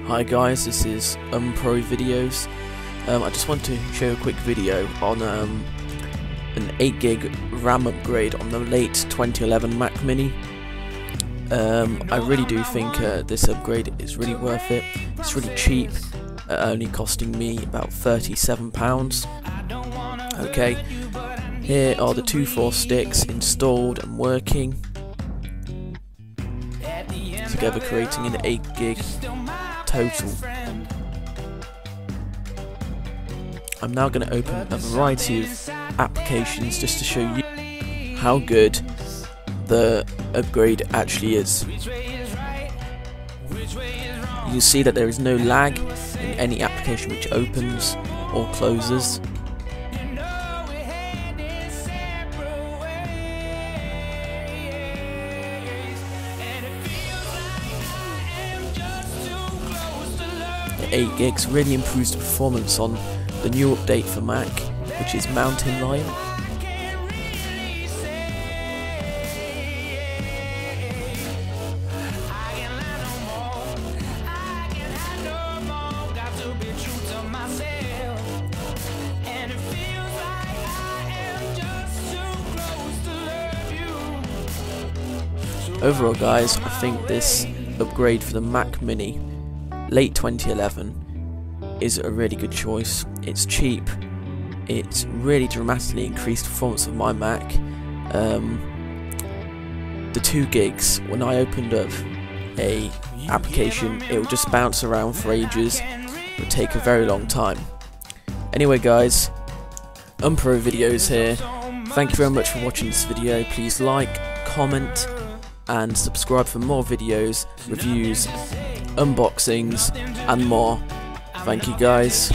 Hi guys, this is Pro Videos. I just want to show a quick video on an 8GB RAM upgrade on the late 2011 Mac Mini. I really do think this upgrade is really worth it. It's really cheap, only costing me about £37. Okay, here are the 2 sticks installed and working, together creating an 8GB total. I'm now going to open a variety of applications just to show you how good the upgrade actually is. You see that there is no lag in any application which opens or closes. The 8GB really improves the performance on the new update for Mac, which is Mountain Lion. Overall guys, I think this upgrade for the Mac Mini late 2011 is a really good choice. It's cheap, it's really dramatically increased the performance of my Mac. The 2GB, when I opened up a application, it would just bounce around for ages. It would take a very long time. Anyway guys, Pro Videos here. Thank you very much for watching this video. Please like, comment and subscribe for more videos, reviews, unboxings and more. Thank you guys.